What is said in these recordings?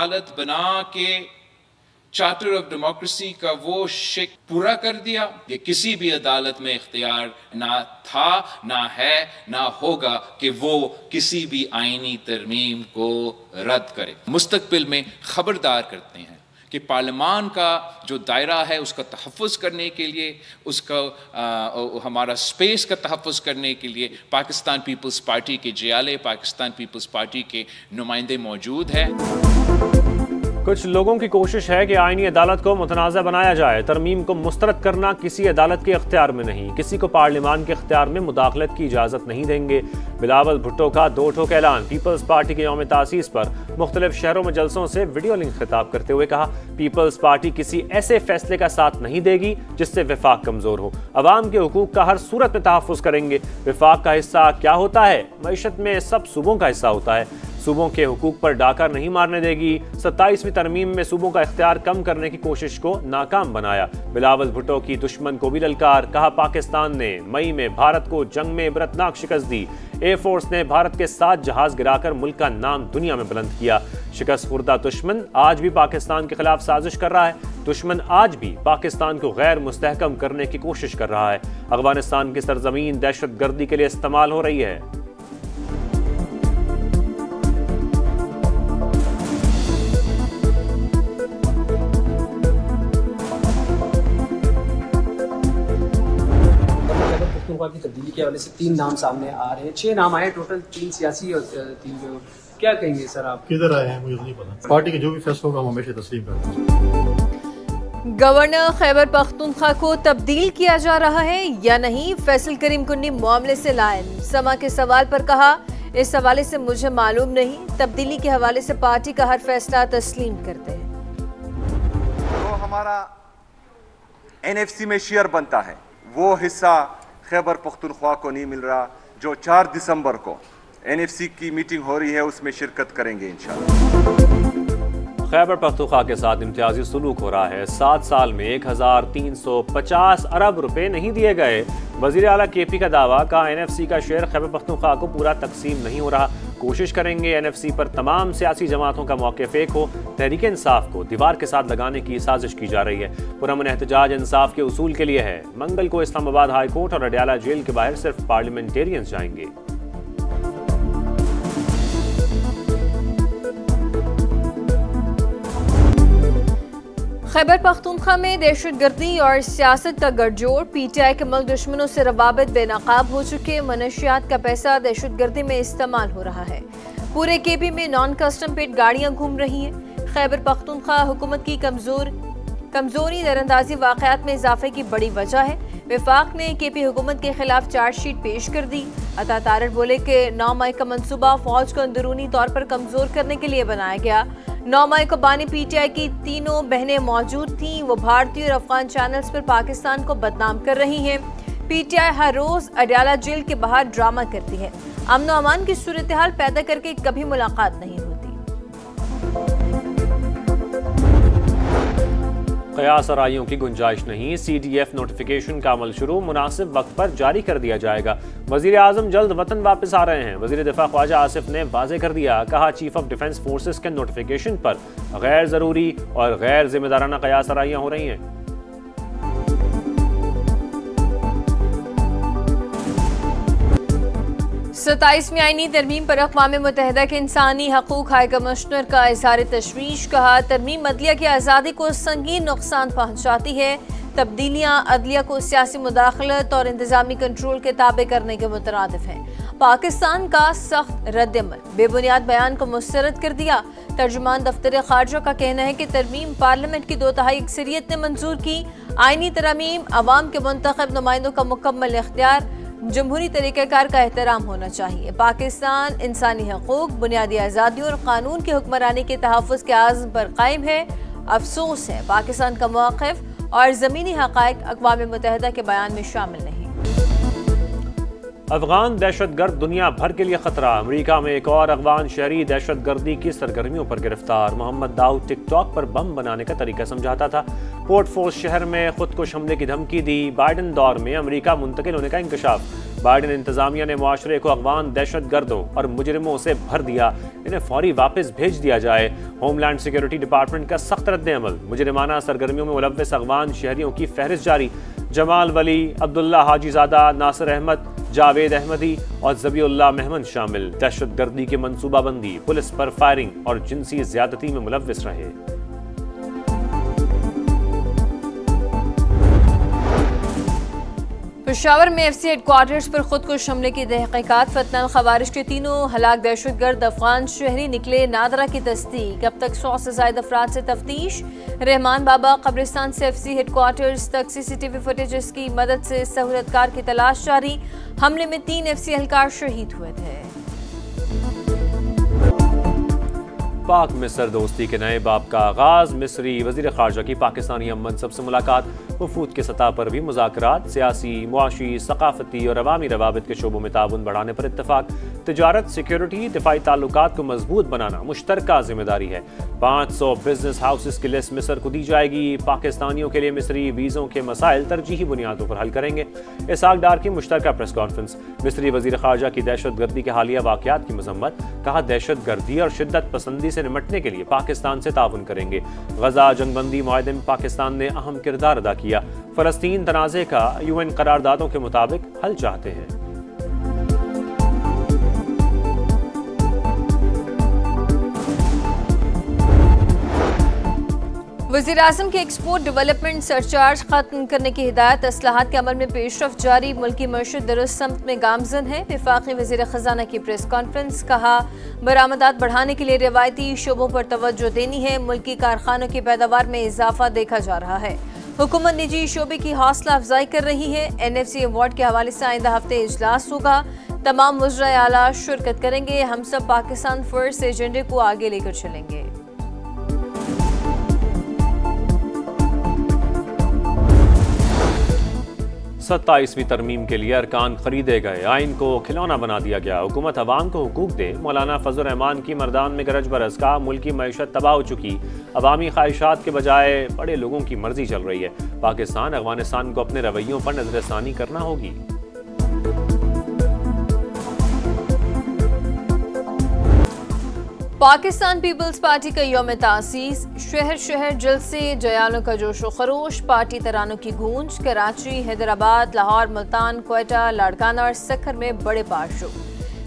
अदालत बना के चार्टर ऑफ डेमोक्रेसी का वो शिक पूरा कर दिया। ये किसी भी अदालत में इख्तियार ना था, ना है, ना होगा कि वो किसी भी आईनी तरमीम को रद्द करे। मुस्तकबिल में खबरदार करते हैं कि पार्लियामान का जो दायरा है उसका तहफ़्फ़ुज़ करने के लिए, उसका हमारा स्पेस का तहफ़्फ़ुज़ करने के लिए पाकिस्तान पीपल्स पार्टी के जियाले, पाकिस्तान पीपल्स पार्टी के नुमाइंदे मौजूद हैं। कुछ लोगों की कोशिश है कि आईनी अदालत को मुतनाज़ा बनाया जाए। तरमीम को मुस्तरद करना किसी अदालत के इख्तियार में नहीं, किसी को पार्लियामान के इख्तियार में मुदाखलत की इजाज़त नहीं देंगे। बिलावल भुट्टो का दो ठोक ऐलान। पीपल्स पार्टी के यौम तासीस पर मुख्तलिफ शहरों में जलसों से वीडियो लिंक खिताब करते हुए कहा, पीपल्स पार्टी किसी ऐसे फैसले का साथ नहीं देगी जिससे विफाक कमज़ोर हो। अवाम के हुकूक का हर सूरत में तहफ़्फ़ुज़ करेंगे। विफाक का हिस्सा क्या होता है? मईशत में सब सूबों का हिस्सा होता है। सूबों के हुकूक पर डाका नहीं मारने देगी। 27वीं तरमीम में सूबों का इख्तियार कम करने की कोशिश को नाकाम बनाया। बिलावल भुट्टो की दुश्मन को भी ललकार। कहा, पाकिस्तान ने मई में भारत को जंग में इबरतनाक शिकस्त दी। एयरफोर्स ने भारत के 7 जहाज गिराकर मुल्क का नाम दुनिया में बुलंद किया। शिकस्त खुर्दा दुश्मन आज भी पाकिस्तान के खिलाफ साजिश कर रहा है। दुश्मन आज भी पाकिस्तान को गैर मुस्तहकम करने की कोशिश कर रहा है। अफगानिस्तान की सरजमीन दहशत गर्दी के लिए इस्तेमाल हो रही है। की तब्दीली के हवाले से 3 नाम सामने आ रहे हैं। 6 नाम आए टोटल, 3 सियासी और 3 जो। क्या कहेंगे सर आप? किधर आए हैं मुझे नहीं पता। पार्टी के जो भी फैसला होगा हम हमेशा तस्लीम करते हैं। गवर्नर खैबर पख्तूनख्वा को तब्दील किया जा रहा है या नहीं? फैसल करीम कुन्नी मामले से लायल। समा के सवाल पर कहा, इस हवाले से मुझे मालूम नहीं। तब्दीली के हवाले से पार्टी का हर फैसला तस्लीम करते हैं। तो हमारा NFC में शेयर बनता है, वो हिस्सा खैबर पख्तूनख्वा को नहीं मिल रहा, जो 4 दिसंबर को NFC की मीटिंग हो रही है उसमें शिरकत करेंगे इंशाअल्लाह। खैबर पख्तूनख्वा के साथ इम्तियाजी सलूक हो रहा है। 7 साल में 1350 अरब रुपए नहीं दिए गए। वज़ीर आला KP का दावा। कहा, NFC का शेयर खैबर पख्तूनख्वा को पूरा तकसीम नहीं हो रहा। कोशिश करेंगे NFC पर तमाम सियासी जमातों का मौक़िफ़ एक हो। तहरीक इंसाफ को दीवार के साथ लगाने की साजिश की जा रही है। पुरअमन एहतजाज इंसाफ के उसूल के लिए है। मंगल को इस्लामाबाद हाई कोर्ट और अडयाला जेल के बाहर सिर्फ पार्लियामेंटेरियंस जाएंगे। खैबर पख्तूनख्वा में दहशतगर्दी और सियासत का गठजोड़। PTI के मुल्क दुश्मनों से रवाबित बेनकाब हो चुके। मनशियात का पैसा दहशतगर्दी में इस्तेमाल हो रहा है। पूरे KP में नॉन कस्टम पेड गाड़ियां घूम रही हैं। खैबर पख्तूनख्वा हुकूमत की कमजोरी दरअंदाजी वाकयात में इजाफे की बड़ी वजह है। विफाक ने KP हुकूमत के खिलाफ चार्जशीट पेश कर दी। अता तारर बोले कि 9 मई का मंसूबा फौज को अंदरूनी तौर पर कमजोर करने के लिए बनाया गया। 9 मई को बानी PTI की तीनों बहनें मौजूद थीं। वो भारतीय और अफगान चैनल्स पर पाकिस्तान को बदनाम कर रही हैं। PTI हर रोज अडयाला जेल के बाहर ड्रामा करती है। अमन व अमान की सूरत हाल पैदा करके कभी मुलाकात नहीं होती। क़यास आराइयों की गुंजाइश नहीं। CDF नोटिफिकेशन का अमल शुरू। मुनासिब वक्त पर जारी कर दिया जाएगा। वज़ीर आज़म जल्द वतन वापस आ रहे हैं। वज़ीर दिफा ख्वाजा आसिफ ने वाज़े कर दिया। कहा, चीफ ऑफ डिफेंस फोर्सेस के नोटिफिकेशन पर गैर ज़रूरी और गैर जिम्मेदाराना क़यास आराइयाँ हो रही हैं। 27वीं आईनी तरमीम पर अक़वाम मुत्तहिदा के इंसानी हकूक़ हाई कमिश्नर का इज़हार तशवीश। कहा, तरमीम अदलिया की आज़ादी को संगीन नुकसान पहुँचाती है। तब्दीलियाँ अदलिया को सियासी मुदाखलत और इंतज़ामी कंट्रोल के ताबे करने के मुतरादिफ हैं। पाकिस्तान का सख्त रद्दअमल बेबुनियाद बयान को मुस्तरद कर दिया। तर्जुमान दफ्तर खारजा का कहना है कि तरमीम पार्लियामेंट की 2/3 अक्सरियत ने मंजूर की। आईनी तरमीम अवाम के मुंतखब नुमाइंदों का मुकम्मल इख्तियार, जमहूरी तरीक़ाकार का एहतराम होना चाहिए। पाकिस्तान इंसानी हकूक़, बुनियादी आज़ादी और कानून की हुक्मरानी के तहफ़्फ़ुज़ के आज़म पर कायम है। अफसोस है पाकिस्तान का मौक़िफ़ और ज़मीनी हक़ाइक़ अक़वाम मुत्तहिदा के बयान में शामिल नहीं। अफगान दहशतगर्द दुनिया भर के लिए खतरा। अमेरिका में एक और अफगान शहरी दहशतगर्दी की सरगर्मियों पर गिरफ्तार। मोहम्मद दाऊद टिकटॉक पर बम बनाने का तरीका समझाता था। पोर्ट फोर्स शहर में खुदकुश हमले की धमकी दी। बाइडन दौर में अमेरिका मुंतकिल होने का इंकशाफ। बाइडेन इंतजामिया ने मुआशरे को अफगान दहशत गर्दों और मुजरिमों से भर दिया, इन्हें फौरी वापस भेज दिया जाए। होमलैंड सिक्योरिटी डिपार्टमेंट का सख्त रद्द-ए-अमल, मुजरिमाना सरगर्मियों में मुलव्वस अफगान शहरियों की फहरिस्त जारी। जमाल वली, अब्दुल्ला हाजीजादा, नासिर अहमद, जावेद अहमदी और ज़बीउल्लाह महमद शामिल। दहशत गर्दी की मनसूबाबंदी, पुलिस पर फायरिंग और जिनसी ज्यादती में मुलव्वस रहे। पेशावर में एफसी हेडक्वार्टर्स पर खुदकुश हमले की तहकीकात। फतनल खवारिश के तीनों हलाक दहशतगर्द अफगान शहरी निकले, नादरा की तस्दीक। अब तक 100 से ज्यादा अफराद से तफ्तीश। रहमान बाबा कब्रिस्तान से एफसी हेडक्वार्टर्स तक सीसीटीवी फुटेज की मदद से सहूलतकार की तलाश जारी। हमले में 3 एफसी एहलकार शहीद हुए थे। पाक मिस्र दोस्ती के नए बाब का आगाज। मिस्री वजीर खारजा की पाकिस्तानी हम मनसब से मुलाकात। वफूद के सतह पर भी मुज़ाकरात, सियासी, मुआशी, सकाफती और अवामी रवाबित के शोबों में ताउन बढ़ाने पर इत्तफाक। तिजारत, सिक्योरिटी, दिफाई ताल्लुकात को मजबूत बनाना मुश्तरका जिम्मेदारी है। 500 बिजनेस हाउसेस की लिस्ट मिस्र को दी जाएगी। पाकिस्तानियों के लिए मिस्री वीज़ों के मसाइल तरजीही बुनियादों पर हल करेंगे। इसहाक डार की मुश्तरका प्रेस कॉन्फ्रेंस। मिस्री वजीर खारजा की दहशत गर्दी के हालिया वाक़यात की मजम्मत। कहा, दहशत गर्दी और शिद्दत पसंदी से निमटने के लिए पाकिस्तान से ताउन करेंगे। गजा जंगबंदी मुआहदे में पाकिस्तान ने अहम किरदार अदा किया। फलस्तीन तनाज़े का UN करारदादों के मुताबिक हल चाहते हैं। वज़ीर आज़म के एक्सपोर्ट डेवलपमेंट सरचार्ज खत्म करने की हिदायत। असलाहत के अमल में पेशरफ जारी, मुल्की मईशत दुरुस्त समत में गामजन है। वफाकी वज़ीर ख़ज़ाना की प्रेस कॉन्फ्रेंस। कहा, बरामदात बढ़ाने के लिए रिवायती शोबों पर तवज्जो देनी है। मुल्की कारखानों की पैदावार में इजाफा देखा जा रहा है। हुकूमत निजी शोबे की हौसला अफजाई कर रही है। NFC अवार्ड के हवाले से आइंदा हफ्ते इजलास होगा। तमाम वज़राए आला शिरकत करेंगे। हम सब पाकिस्तान फर्स्ट एजेंडे को आगे लेकर चलेंगे। 27वीं तरमीम के लिए अरकान खरीदे गए, आइन को खिलौना बना दिया गया। हुकूमत अवाम को हुकूक दे, मौलाना फजल रहमान की मर्दान में गरज बरस का। मुल्की मईशत तबाह हो चुकी, अवामी ख्वाहिशात के बजाय बड़े लोगों की मर्जी चल रही है। पाकिस्तान अफगानिस्तान को अपने रवैयों पर नजरसानी करना होगी। पाकिस्तान पीपल्स पार्टी का यौम तासीस। शहर शहर जलसे, जयालों का जोशो खरोश, पार्टी तरानों की गूंज। कराची, हैदराबाद, लाहौर, मुल्तान, क्वेटा, लाड़काना और सखर में बड़े पार्शो।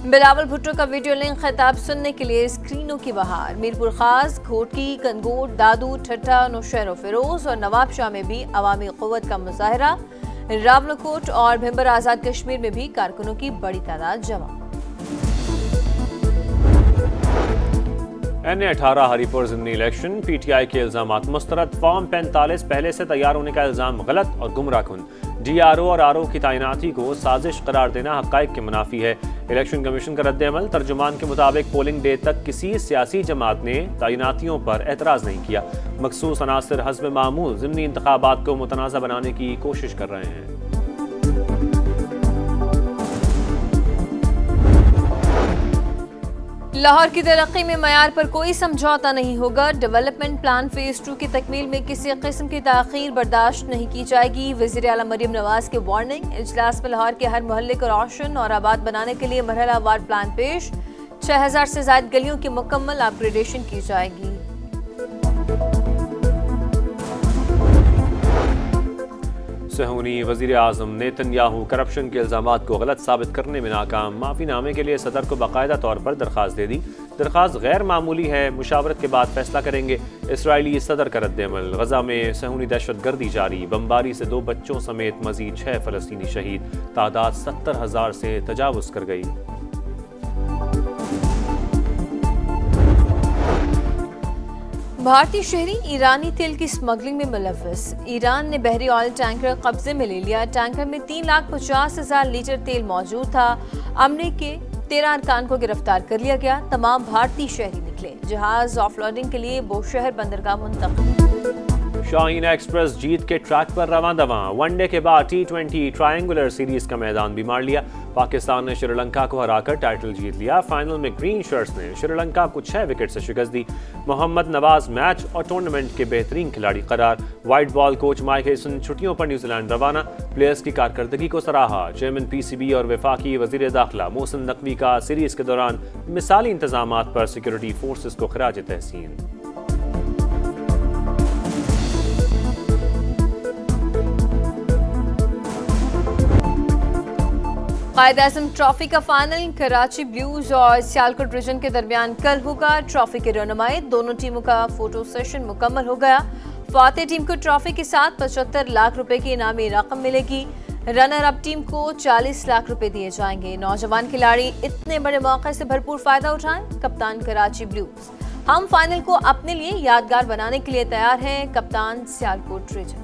बिलावल भुट्टो का वीडियो लिंक खिताब सुनने के लिए स्क्रीनों की बहार। मीरपुर खास, घोटकी, कनगोट, दादू, ठट्टा, नौशहर फिरोज और नवाबशाह में भी अवामी क़ुव्वत का मुजाहरा। रावलकोट और भिंबर आज़ाद कश्मीर में भी कारकुनों की बड़ी तादाद जमा। NA-18 हरीपुर ज़िमनी इलेक्शन, PTI के इल्जामात मुस्तरद। फॉर्म 45 पहले से तैयार होने का इल्जाम गलत और गुमराहकुन। DRO और RO की तैनाती को साजिश करार देना हक़ाइक़ के मुनाफी है। इलेक्शन कमीशन का रद्द-ए-अमल। तर्जुमान के मुताबिक पोलिंग डे तक किसी सियासी जमात ने तैनातियों पर एतराज़ नहीं किया। मखसूस अनासर हस्ब मामूल ज़िमनी इंतखाबात को मुतनाज़ा बनाने की कोशिश कर रहे हैं। लाहौर की तरक्की में मयार पर कोई समझौता नहीं होगा। डेवलपमेंट प्लान फेज 2 की तकमील में किसी किस्म की ताख़ीर बर्दाश्त नहीं की जाएगी। वज़ीर आला मरियम नवाज की वार्निंग। इजलास में लाहौर के हर मोहल्ले को रोशन और आबाद बनाने के लिए मरहलावार प्लान पेश। 6000 से ज़ायद गलियों की मुकम्मल अपग्रेडेशन की जाएगी। सहूनी वज़ीर आज़म नेतन्याहू करप्शन के इल्ज़ामात को गलत साबित करने में नाकाम। माफ़ीनामे के लिए सदर को बाकायदा तौर पर दरख्वास्त दे दी। दरख्वास्त गैर मामूली है, मुशावरत के बाद फैसला करेंगे। इसराइली सदर का रद्द-ए-अमल। गजा में सहूनी दहशत गर्दी जारी। बमबारी से 2 बच्चों समेत मजीद 6 फ़लस्तीनी शहीद। तादाद 70,000 से तजावुज़ कर गई। भारतीय शहरी ईरानी तेल की स्मगलिंग में मुलव्वस। ईरान ने बहरी ऑयल टैंकर कब्जे में ले लिया। टैंकर में 3,50,000 लीटर तेल मौजूद था। अमले के 13 अरकान को गिरफ्तार कर लिया गया। तमाम भारतीय शहरी निकले। जहाज ऑफलोडिंग के लिए बोशहर बंदरगाह मुंतकिल। शाहीन एक्सप्रेस जीत के ट्रैक पर रवां-दवां। वनडे के बाद T20 ट्रायंगुलर सीरीज का मैदान भी मार लिया। पाकिस्तान ने श्रीलंका को हराकर टाइटल जीत लिया। फाइनल में ग्रीन शर्ट्स ने श्रीलंका को 6 विकेट से शिकस्त दी। मोहम्मद नवाज मैच और टूर्नामेंट के बेहतरीन खिलाड़ी करार। White ball coach Mike Hesson छुट्टियों पर न्यूजीलैंड रवाना। प्लेयर्स की कारकर्दगी को सराहा। चेयरमैन PCB और वफाकी वजीर दाखिला मोहसिन नकवी का सीरीज के दौरान मिसाली इंतजामात पर सिक्योरिटी फोर्सेस को खराज तहसीन। कायद-ए-आज़म ट्रॉफी का फाइनल कराची ब्लूज और सियालकोट रीजन के दरमियान कल होगा। ट्रॉफी के रहनुमाई दोनों टीमों का फोटो सेशन मुकम्मल हो गया। फातेह टीम को ट्रॉफी के साथ 75 लाख रुपए की इनामी रकम मिलेगी। रनर अप टीम को 40 लाख रुपए दिए जाएंगे। नौजवान खिलाड़ी इतने बड़े मौके से भरपूर फायदा उठाएं। कप्तान कराची ब्लूज, हम फाइनल को अपने लिए यादगार बनाने के लिए तैयार हैं। कप्तान सियालकोट रीजन।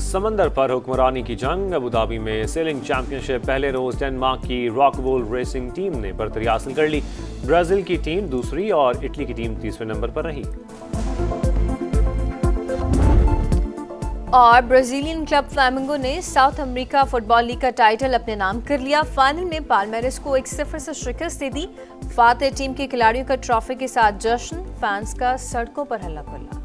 समंदर पर हुक्मरानी की जंग। अबू धाबी में सेलिंग चैंपियनशिप पहले रोज डेनमार्क की रॉकवोल रेसिंग टीम ने बर्तरी हासिल कर ली। ब्राजील की टीम दूसरी और इटली की टीम तीसरे नंबर पर रही। और ब्राजीलियन क्लब फ्लामिंगो ने साउथ अमेरिका फुटबॉल लीग का टाइटल अपने नाम कर लिया। फाइनल में पाल्मेरिस को 1-0 से शिकस्त दे दी। फातेह टीम के खिलाड़ियों का ट्रॉफी के साथ जश्न, फैंस का सड़कों पर हल्ला गुल्ला।